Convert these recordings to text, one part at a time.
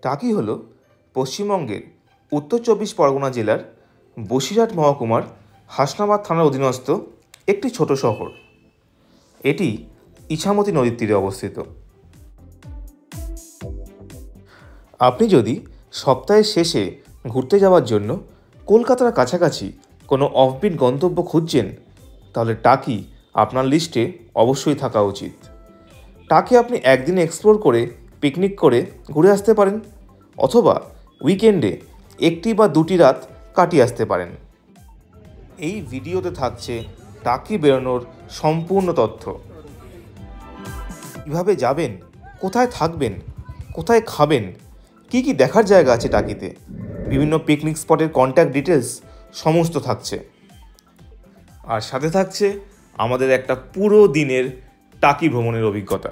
টাকি হল পশ্চিমবঙ্গের উত্তর 24 পরগনা জেলার বসিরহাট মহকুমার হাসনাবাদ থানার অধীনস্থ একটি ছোট শহর। এটি ইছামতি নদীর তীরে অবস্থিত। আপনি যদি সপ্তাহের শেষে ঘুরতে যাওয়ার জন্য কলকাতার কাছাকাছি কোনো অফবিট গন্তব্য খুঁজছেন, তাহলে টাকি আপনার লিস্টে অবশ্যই থাকা উচিত। টাকি আপনি একদিনে এক্সপ্লোর করে পিকনিক করে ঘুরে আসতে পারেন, অথবা উইকেন্ডে একটি বা দুটি রাত কাটিয়ে আসতে পারেন। এই ভিডিওতে থাকছে টাকি বেরোনোর সম্পূর্ণ তথ্য। কীভাবে যাবেন, কোথায় থাকবেন, কোথায় খাবেন, কী কী দেখার জায়গা আছে টাকিতে, বিভিন্ন পিকনিক স্পটের কন্ট্যাক্ট ডিটেলস সমস্ত থাকছে। আর সাথে থাকছে আমাদের একটা পুরো দিনের টাকি ভ্রমণের অভিজ্ঞতা।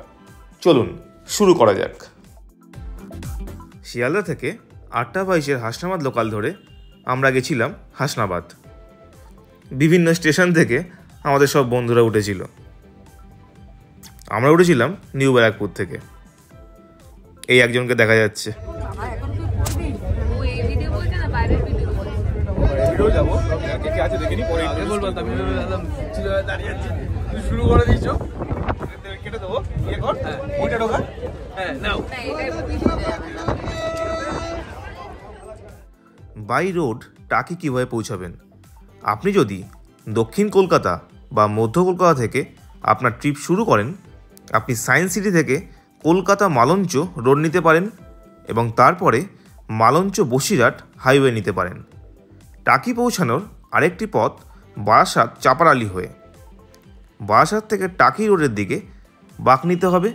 চলুন শুরু করা যাক। শিয়ালদা থেকে 8:22 হাসনাবাদ লোকাল ধরে আমরা গেছিলাম হাসনাবাদ। বিভিন্ন স্টেশন থেকে আমাদের সব বন্ধুরা উঠেছিল। আমরা উঠেছিলাম নিউ ব্যারাকপুর থেকে। এই একজনকে দেখা যাচ্ছে। বাই রোড টাকি কীভাবে পৌঁছাবেন? আপনি যদি দক্ষিণ কলকাতা বা মধ্য কলকাতা থেকে আপনার ট্রিপ শুরু করেন, আপনি সায়েন্স সিটি থেকে কলকাতা মালঞ্চ রোড নিতে পারেন এবং তারপরে মালঞ্চ বসিরহাট হাইওয়ে নিতে পারেন। টাকি পৌঁছানোর আরেকটি পথ বারাসাত চাপারালি হয়ে। বারাসাত থেকে টাকি রোডের দিকে বাঁক নিতে হবে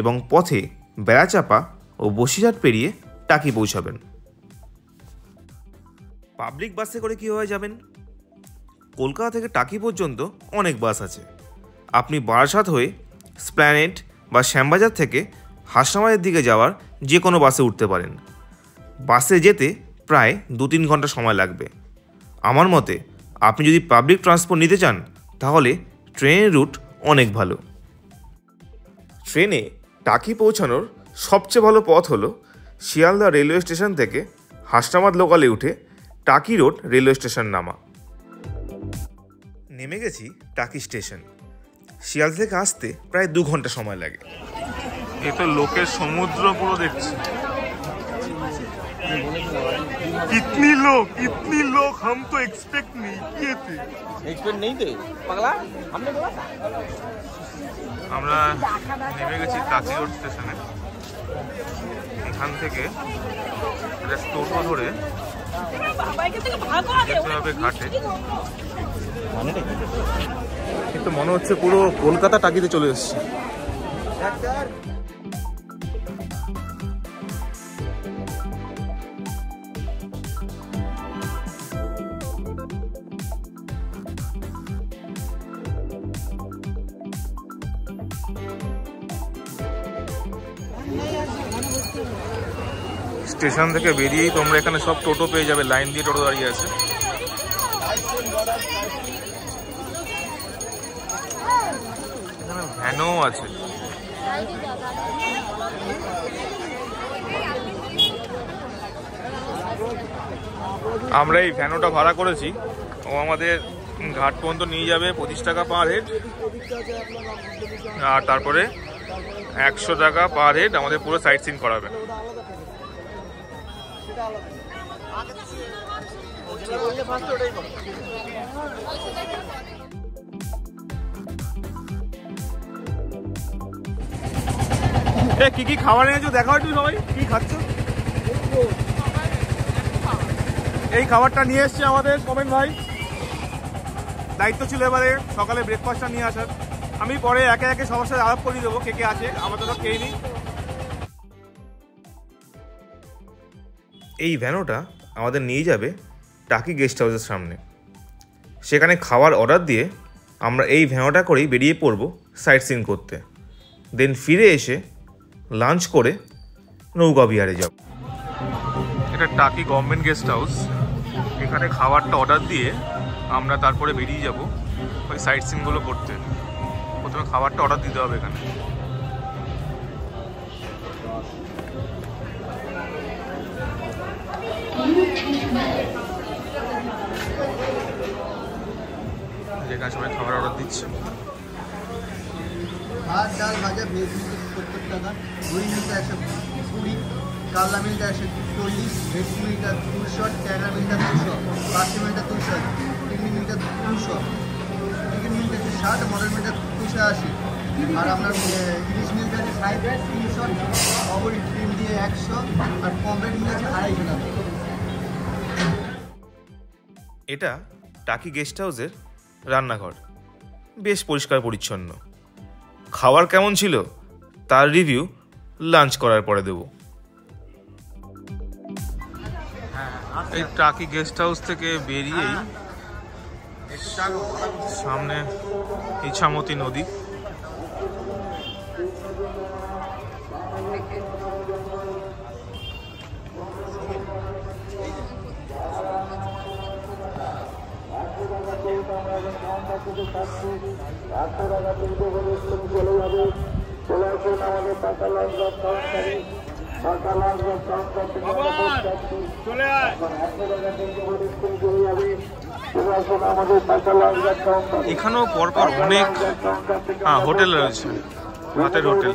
এবং পথে বেড়াচাপা ও বসিরহাট পেরিয়ে টাকি পৌঁছাবেন। পাবলিক বাসে করে কীভাবে যাবেন? কলকাতা থেকে টাকি পর্যন্ত অনেক বাস আছে। আপনি বারাসাত হয়ে স্প্ল্যানেড বা শ্যামবাজার থেকে হাসনাবাদের দিকে যাওয়ার যে কোনো বাসে উঠতে পারেন। বাসে যেতে প্রায় 2-3 ঘন্টা সময় লাগবে। আমার মতে আপনি যদি পাবলিক ট্রান্সপোর্ট নিতে চান, তাহলে ট্রেনের রুট অনেক ভালো। ট্রেনে টাকি পৌঁছানোর সবচেয়ে ভালো পথ হলো শিয়ালদা রেলওয়ে স্টেশন থেকে হাসনাবাদ লোকালে উঠে টাকি রোড রেলওয়ে স্টেশন নামা। নেমে গেছি টাকি স্টেশন। শিয়ালদা থেকে আসতে প্রায় 2 ঘন্টা সময় লাগে। এ তো লোকের সমুদ্র পুরো দেখছি। कितनी लोग हम तो एक्सपेक्ट नहीं किए थे। एक्सपेक्ट नहीं थे पगला, हमने बोला था। আমরা নেমে গেছি টাকি রোড স্টেশনে। এখান থেকে একটা টোটো ধরে যেতে হবে ঘাটে। কিন্তু মনে হচ্ছে পুরো কলকাতা টাকিতে চলে এসেছি। স্টেশন থেকে বেরিয়েই তোমরা এখানে সব টোটো পেয়ে যাবে, লাইন দিয়ে টোটো দাঁড়িয়ে আছে। এখানে ভ্যানও আছে। আমরা এই ভ্যানোটা ভাড়া করেছি। ও আমাদের ঘাট পর্যন্ত নিয়ে যাবে 25 টাকা পার হেড, আর তারপরে 100 টাকা পার হেড আমাদের পুরো সাইট সিন করাবে। কি কি খাবার এনেছো দেখাও একটু সবাই, কি খাচ্ছ? এই খাবারটা নিয়ে এসছে আমাদের কমেন্ট ভাই। দায়িত্ব ছিল এবারে সকালে ব্রেকফাস্টটা নিয়ে আসার। আমি পরে একে একে সবার সাথে আলাপ করিয়ে দেবো কে কে আছে, আমাদের তো খেয়ে নিই। এই ভ্যানোটা আমাদের নিয়ে যাবে টাকি গেস্ট হাউসের সামনে। সেখানে খাওয়ার অর্ডার দিয়ে আমরা এই ভ্যানোটা করেই বেরিয়ে পড়ব সাইট সিন করতে। দেন ফিরে এসে লাঞ্চ করে নৌকা বিহারে যাব। এটা টাকি গভর্নমেন্ট গেস্ট হাউস। এখানে খাবারটা অর্ডার দিয়ে আমরা তারপরে বেরিয়ে যাব ওই সাইট সিনগুলো করতে। প্রথমে খাবারটা অর্ডার দিতে হবে এখানে। এখানে সবাই খাবার অর্ডার দিচ্ছে। ভাত ডাল ভাজা ভেজ মিলটা 70 টাকা, দই মিলটা 120, কাল্লা মিলটা 140, ভেজ মিলটা 200, ট্যাংরা মিলটা 200, পার্সি মিলটা 200, চিংড়ি মিলটা 200, চিকেন মিলটা 160, মটন মিলটা 280, আর আপনার ইলিশ মিলটা আছে 300, অবরি ডিম দিয়ে 100, আর পমফ্রেট মিল আছে 250 টাকা। এটা টাকি গেস্ট হাউসের রান্নাঘর, বেশ পরিষ্কার পরিচ্ছন্ন। খাবার কেমন ছিল তার রিভিউ লাঞ্চ করার পরে দেব। এই টাকি গেস্ট হাউস থেকে বেরিয়েই সামনে ইছামতি নদী। এখানেও পরপর অনেক হোটেল রয়েছে, ভাতের হোটেল।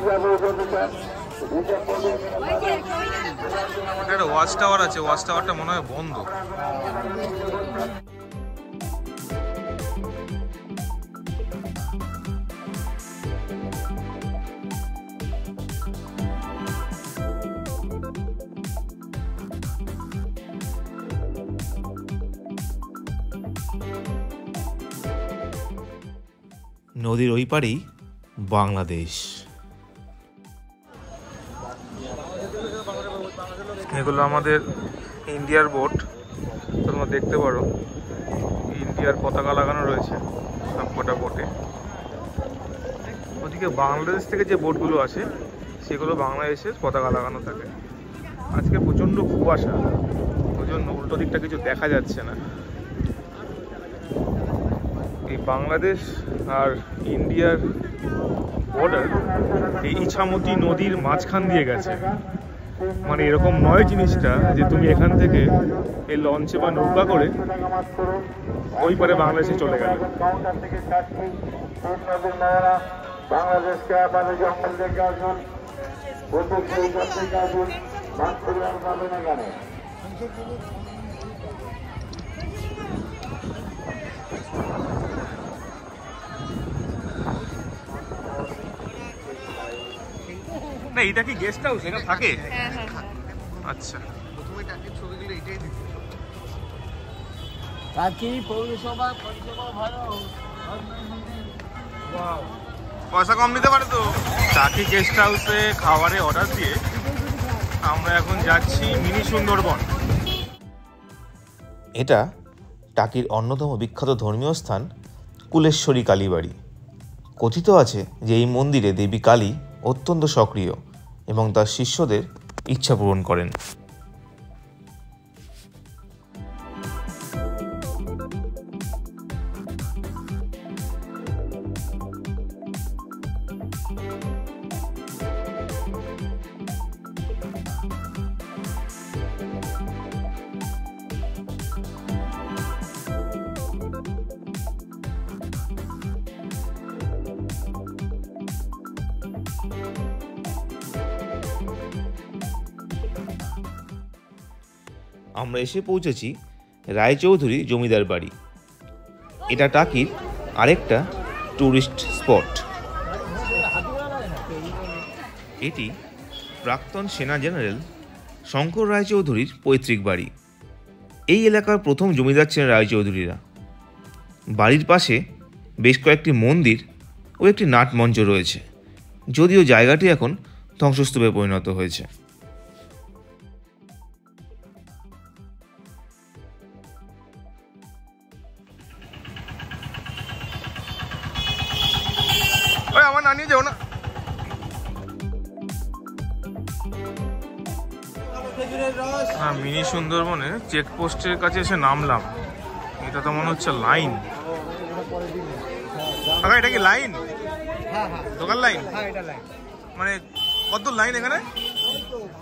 একটা ওয়াচ টাওয়ার আছে, ওয়াচ টাওয়ারটা মনে হয় বন্ধ। নদীর ওই পারেই বাংলাদেশ। এগুলো আমাদের ইন্ডিয়ার বোট, তোমরা দেখতে পারো ইন্ডিয়ার পতাকা লাগানো রয়েছে সবকটা বোটে। ওদিকে বাংলাদেশ থেকে যে বোটগুলো আছে সেগুলো বাংলাদেশের পতাকা লাগানো থাকে। আজকে প্রচণ্ড কুয়াশা, ওই জন্য উল্টো দিকটা কিছু দেখা যাচ্ছে না। এই বাংলাদেশ আর ইন্ডিয়ার বর্ডার এই ইছামতি নদীর মাঝখান দিয়ে গেছে। মানে এরকম নয় জিনিসটা যে তুমি এখান থেকে এই লঞ্চে বা নৌকা করে ওই পারে বাংলাদেশে চলে গেল। বাংলাদেশকে আমাদের জঙ্গল থেকে আসুন, না এটা কি গেস্ট হাউস এখানে থাকে? আচ্ছা, প্রথমে টাকির ছবিগুলো এটাই দেখতে টাকি পৌরসভা ভালো। পয়সা কম নিতে পারে তো। টাকি গেস্ট হাউসে খাবারের অর্ডার দিয়ে আমরা এখন যাচ্ছি মিনি সুন্দরবন। এটা টাকির অন্যতম বিখ্যাত ধর্মীয় স্থান কুলেশ্বরী কালীবাড়ি। কথিত আছে যে এই মন্দিরে দেবী কালী অত্যন্ত সক্রিয় এবং তার শিষ্যদের ইচ্ছা পূরণ করেন। আমরা এসে পৌঁছেছি রায়চৌধুরী জমিদার বাড়ি। এটা টাকির আরেকটা ট্যুরিস্ট স্পট। এটি প্রাক্তন সেনা জেনারেল শঙ্কর রায়চৌধুরীর পৈতৃক বাড়ি। এই এলাকার প্রথম জমিদার ছিলেন রায়চৌধুরীরা। বাড়ির পাশে বেশ কয়েকটি মন্দির ও একটি নাটমঞ্চ রয়েছে, যদিও জায়গাটি এখন ধ্বংসস্তূপে পরিণত হয়েছে। আমার না নিয়ে যাও না। হ্যাঁ, মিনি সুন্দরবনে চেকপোস্টের কাছে এসে নামলাম। এটা তো মনে হচ্ছে লাইন। এটা কি লাইন? দোকান লাইন? মানে কত লাইন এখানে?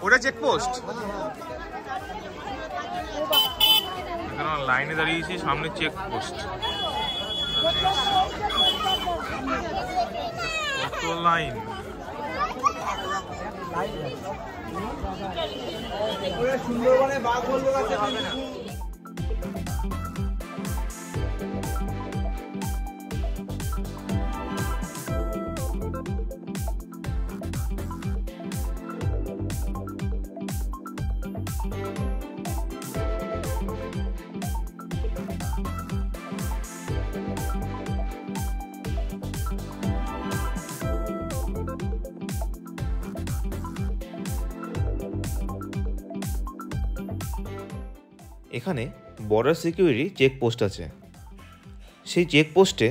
ওটা চেকপোস্ট? এখানে লাইনে দাঁড়িয়েছি, সামনে চেকপোস্ট। কত লাইন! সুন্দরবনে বাঘ বলবো হবে না। এখানে বর্ডার সিকিউরিটি চেকপোস্ট আছে। সেই চেকপোস্টে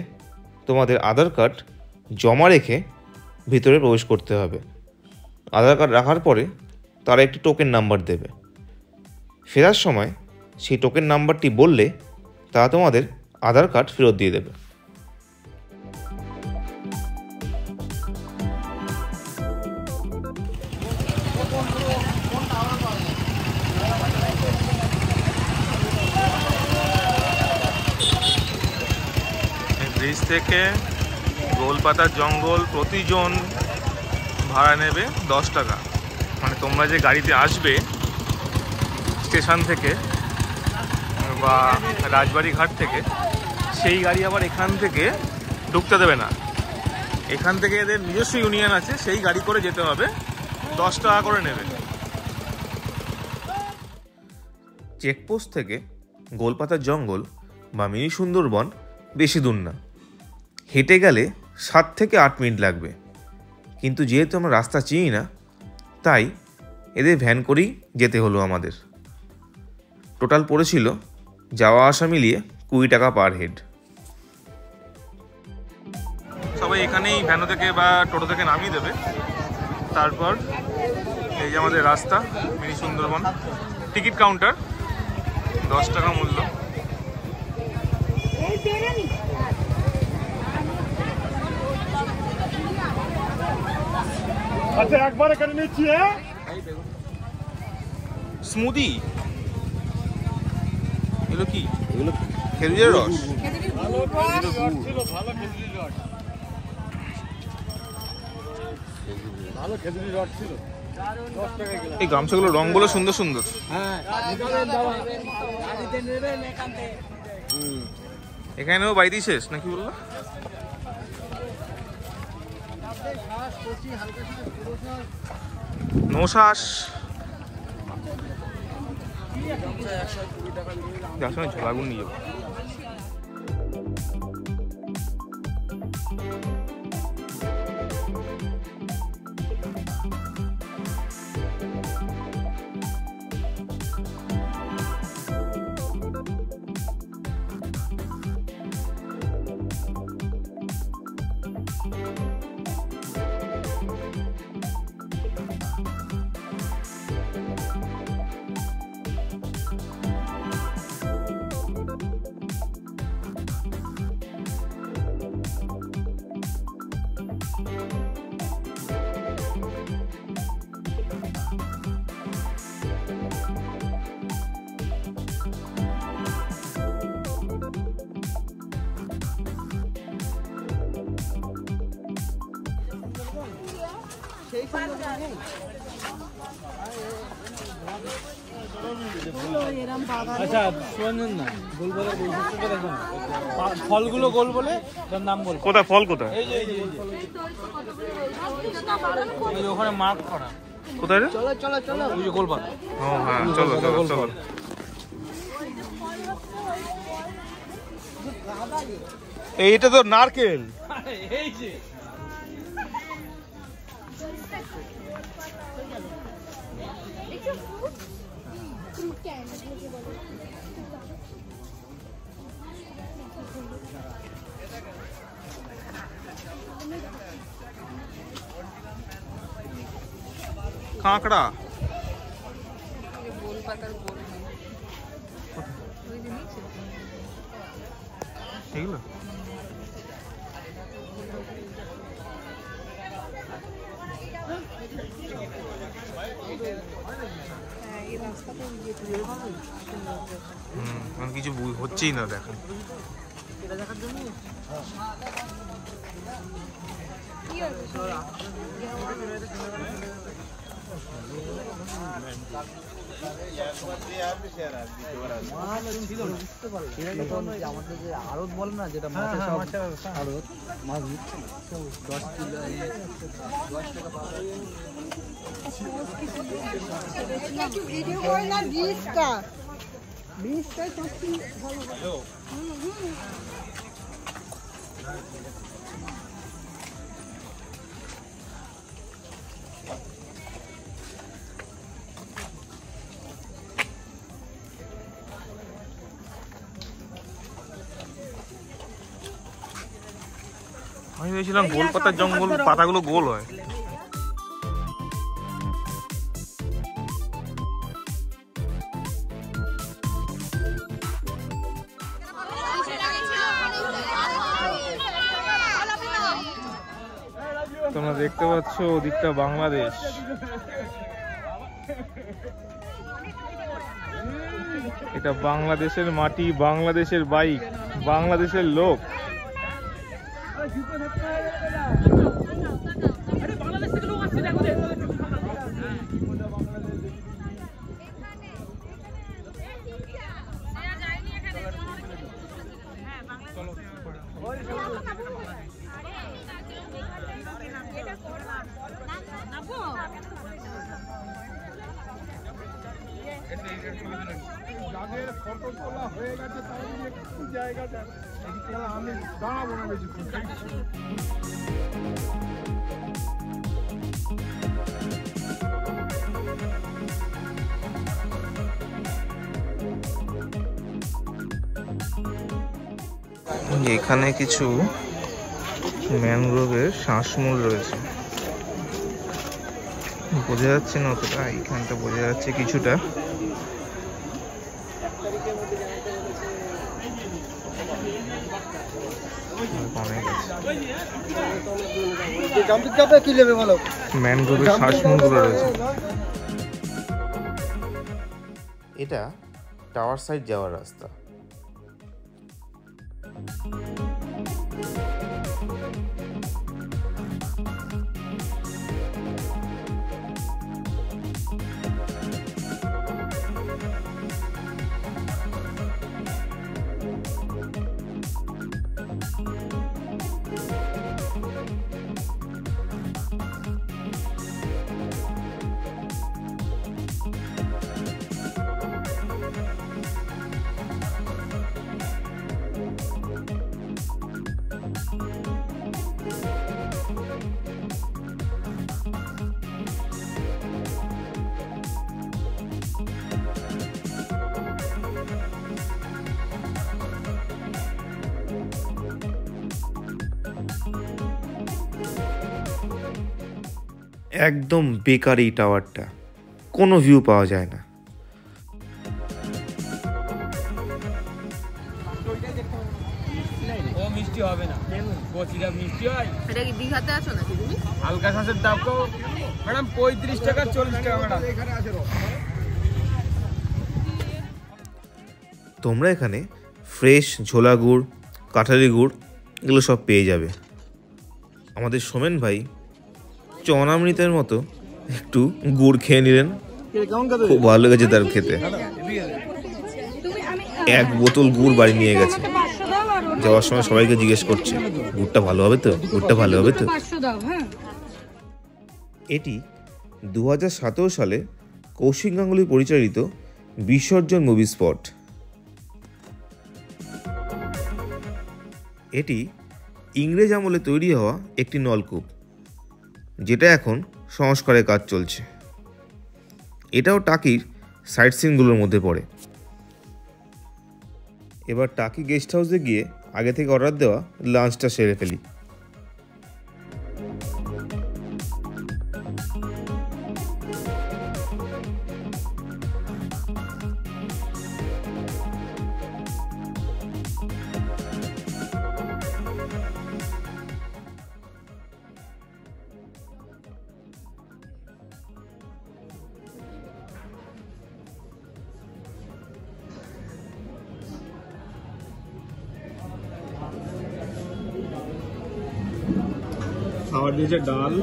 তোমাদের আধার কার্ড জমা রেখে ভিতরে প্রবেশ করতে হবে। আধার কার্ড রাখার পরে তারা একটি টোকেন নাম্বার দেবে। ফেরার সময় সেই টোকেন নাম্বারটি বললে তারা তোমাদের আধার কার্ড ফেরত দিয়ে দেবে। ব্রিজ থেকে গোলপাতার জঙ্গল প্রতিজন ভাড়া নেবে 10 টাকা। মানে তোমরা যে গাড়িতে আসবে স্টেশন থেকে বা রাজবাড়ি ঘাট থেকে, সেই গাড়ি আবার এখান থেকে ঢুকতে দেবে না। এখান থেকে এদের নিজস্ব ইউনিয়ন আছে, সেই গাড়ি করে যেতে হবে, 10 টাকা করে নেবে। চেকপোস্ট থেকে গোলপাতার জঙ্গল বা মিনি সুন্দরবন বেশি দূর না, হেঁটে গেলে 7 থেকে 8 মিনিট লাগবে। কিন্তু যেহেতু আমরা রাস্তা চিনি না, তাই এদের ভ্যান করেই যেতে হলো আমাদের। টোটাল পড়েছিল যাওয়া আসা মিলিয়ে 20 টাকা পার হেড। সবাই এখানেই ভ্যান থেকে বা টোটো থেকে নামিয়ে দেবে। তারপর এই যে আমাদের রাস্তা, মিনি সুন্দরবন। টিকিট কাউন্টার, 10 টাকা মূল্য। আচ্ছা, একবার এখানে নিচ্ছি। হ্যাঁ, স্মুদি এগুলো কি? এগুলো খেজুরের রস। ভালো খেজুরি রড ছিল। এই গামছাগুলোর রঙগুলো সুন্দর সুন্দর। এখানেও বাইরে শেষ নাকি বললো? নো শ্বাস। ঝোলাগুন নিয়ে যাবো। আচ্ছা শোনেন না, গোলবেলার বৈশিষ্ট্যটা দেখুন। ফলগুলো গোল বলে তার নাম গোল। কোথায় ফল? কোথায়? এই যে ওখানে মার্ক করা। কোথায় রে? চলো চলো চলো, ওই যে গোলপাতা। ও হ্যাঁ, চলো চলো চলো। এইটা তো নারকেল। এই যে কাঁকড়া। এগুলো কিছু হচ্ছেই না দেখেন। আমাদের যে আড়ত বলে না, যেটা মাছের আড়ত, মাছ দিচ্ছে 10 কিলো 10 টাকা পাওয়া যায়। ভিডিও করে না 20টা সত্যি ভালো। আমি ভেবেছিলাম গোল পাতার জঙ্গল, পাতাগুলো গোল হয়। তোমরা দেখতে পাচ্ছ ওদিকটা বাংলাদেশ, এটা বাংলাদেশের মাটি, বাংলাদেশের বাইক, বাংলাদেশের লোক। যাদের ফটো তোলা হয়ে গেছে তাদের একটু জায়গাটা আমি দাঁড়াবো না বেশিক্ষণ। এখানে কিছু ম্যানগ্রোভের শ্বাসমূল রয়েছে, বোঝা যাচ্ছে না অতটা, এইখানটা বোঝা যাচ্ছে কিছুটা। ম্যানগ্রোভের শ্বাসমূলগুলো রয়েছে। এটা টাওয়ার সাইড যাওয়ার রাস্তা। একদম বেকার এই টাওয়ারটা, কোনো ভিউ পাওয়া যায় না। ও মিষ্টি হবে না, কচিটা মিষ্টি হয়। এটা কি দীঘাতে আছো নাকি তুমি? হালকা শাঁসের দাম তো ম্যাডাম 35 টাকা 40 টাকা ম্যাডাম। তোমরা এখানে ফ্রেশ ঝোলা গুড়, কাঠালি গুড় এগুলো সব পেয়ে যাবে। আমাদের সোমেন ভাই চনামৃতের মতো একটু গুড় খেয়ে নিলেন, খুব ভালো লেগেছে তার খেতে। 1 বোতল গুড় বাড়ি নিয়ে গেছে, যাওয়ার সময় সবাইকে জিজ্ঞেস করছে গুড়টা ভালো হবে তো, গুড়টা ভালো হবে তো। এটি 2017 সালে কৌশিক গাঙ্গুলি পরিচালিত বিসর্জন মুভি স্পট। এটি ইংরেজ আমলে তৈরি হওয়া একটি নলকূপ, যেটা এখন সংস্কারের কাজ চলছে। এটাও টাকির সাইট সিনগুলোর মধ্যে পড়ে। এবার টাকি গেস্ট হাউসে গিয়ে আগে থেকে অর্ডার দেওয়া লাঞ্চটা সেরে ফেলি। খাবার দিয়েছে ডাল,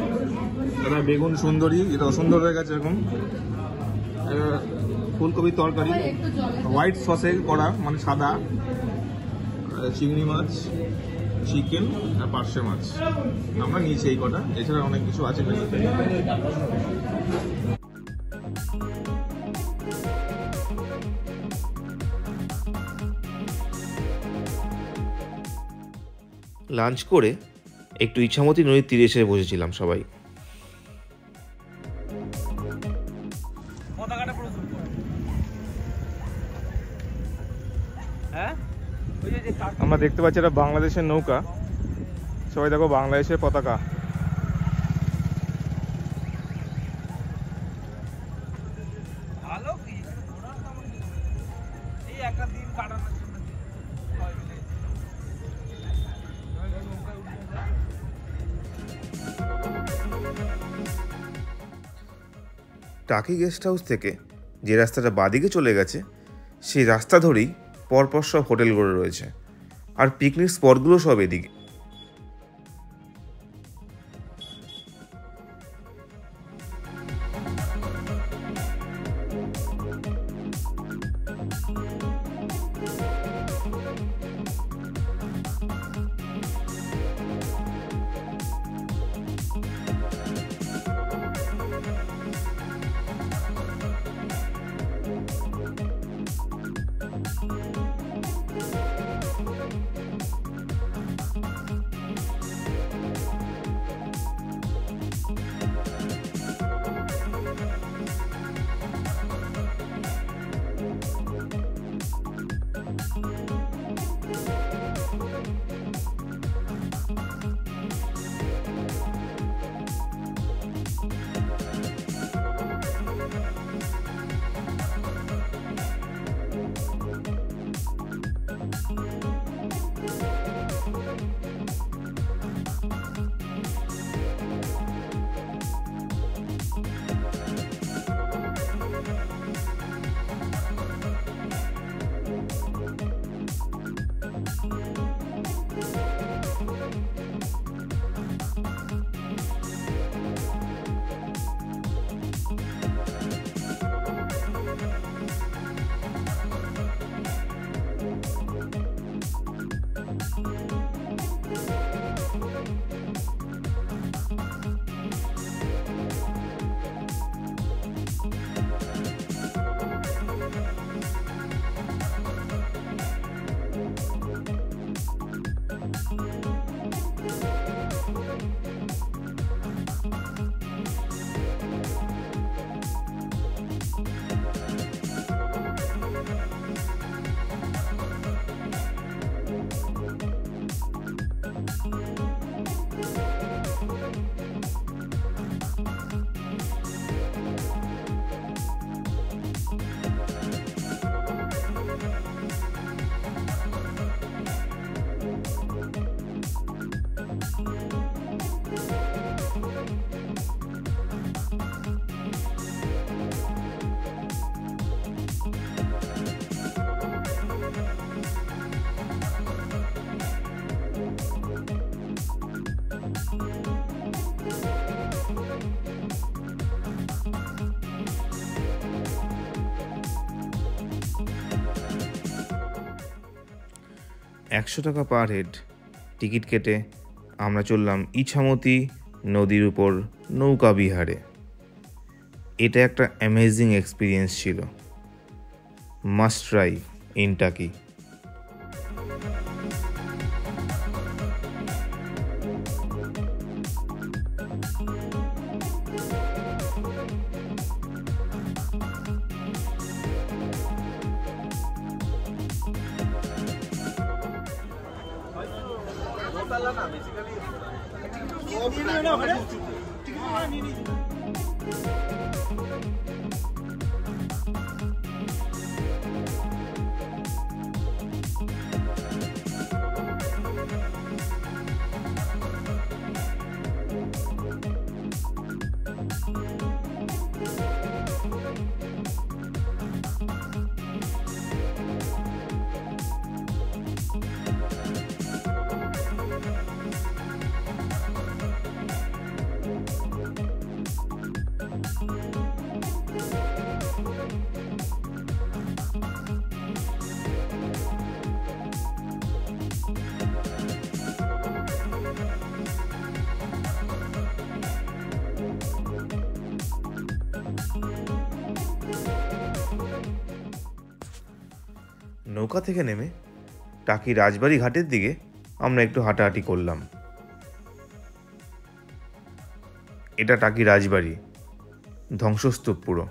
এটা বেগুন সুন্দরী, এটা অসুন্দর হয়ে গেছে এখন, ফুলকপির তরকারি হোয়াইট সসে করা মানে সাদা, চিংড়ি মাছ, চিকেন আর পার্শে মাছ। আমরা নিয়েছি এই কটা, এছাড়া অনেক কিছু আছে মেনুতে। লাঞ্চ করে একটু ইছামতি নদীর তীরে এসে বসেছিলাম সবাই। আমরা দেখতে পাচ্ছি এটা বাংলাদেশের নৌকা, সবাই দেখো বাংলাদেশের পতাকা। টাকি গেস্ট হাউস থেকে যে রাস্তাটা বাদিকে চলে গেছে সেই রাস্তা ধরেই পরপর সব হোটেলগুলো রয়েছে, আর পিকনিক স্পটগুলো সব এদিকে। $100 পার হেড টিকিট কেটে আমরা চললাম ইছামতি নদীর উপর নৌকা বিহারে। এটা একটা অ্যামেজিং এক্সপিরিয়েন্স ছিল, মাস্ট ট্রাই ইন টাকি। নৌকা থেকে নেমে টাকি রাজবাড়ি ঘাটের দিকে আমরা একটু হাঁটাহাঁটি করলাম। এটা টাকি রাজবাড়ি, ধ্বংসস্তূপ পুরো।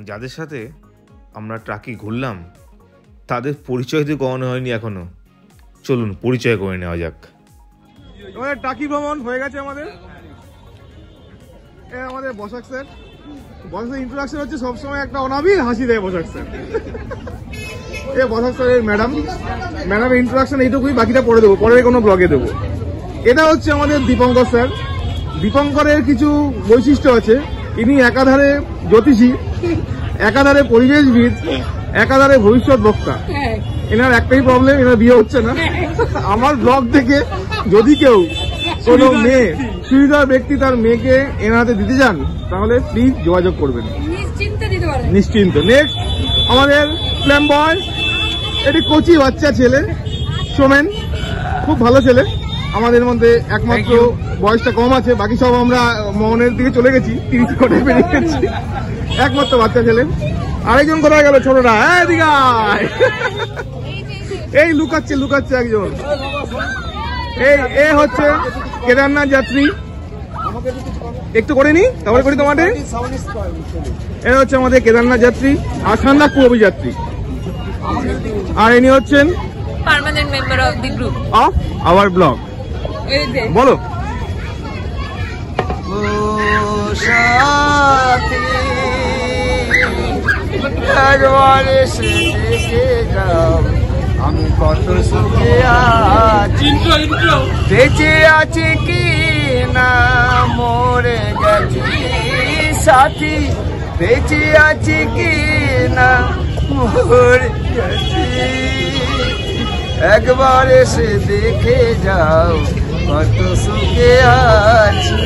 যাদের সাথে আমরা টাকি ঘুরলাম তাদের পরিচয় তো কমানো হয়নি এখনো। চলুন পরিচয় করে নেওয়া যাক। আমাদের টাকি ভ্রমণ হয়ে গেছে আমাদের। আমাদের বসাক স্যার, বসাক ইন্ট্রোডাকশন হচ্ছে সবসময় একটা অনাবিল হাসি দেয় বসাক স্যার। এ বসাক স্যারের ম্যাডামের ইন্ট্রোডাকশন এইটুকুই, বাকিটা পরে দেবো, পরের কোনো ব্লগে দেবো। এটা হচ্ছে আমাদের দীপঙ্কর স্যার। দীপঙ্করের কিছু বৈশিষ্ট্য আছে। ইনি একাধারে জ্যোতিষী, একাধারে পরিবেশবিদ, একাধারে ভবিষ্যৎ বক্তা। এনার একটাই প্রবলেম, এনার বিয়ে হচ্ছে না। আমার ব্লগ থেকে যদি কেউ কোনো মেয়ে সুবিধার ব্যক্তি তার মেয়েকে এনার হাতে দিতে চান তাহলে প্লিজ যোগাযোগ করবেন, নিশ্চিন্ত। নেক্সট আমাদের ফ্ল্যাম বয়, এটি কচি বাচ্চা ছেলে সোমেন, খুব ভালো ছেলে। আমাদের মধ্যে একমাত্র বয়সটা কম আছে, বাকি সব আমরা মনের দিকে চলে গেছি, 30 কোটে পেরিয়ে গেছি। একমাত্র বাচ্চা ছেলে। আরেকজন কোথায় গেল? ছোটটা এদিকে আয়। এই লুকাচ্ছে একজন। এ হচ্ছে কেদারনাথ যাত্রী। একটু করে নি, তারপরে করি তোমাদের। এ হচ্ছে আমাদের কেদারনাথ যাত্রী আর সান্দাকফু অভিযাত্রী। আর ইনি হচ্ছেন permanent member of the group of our blog. বলো। আমি কত সুখে আছি, বেঁচে আছি কি না মরে গেছি সাথী, বেঁচে আছি কি না মরে গেছি, একবার এসে দেখে যাও কত সুখে আছি।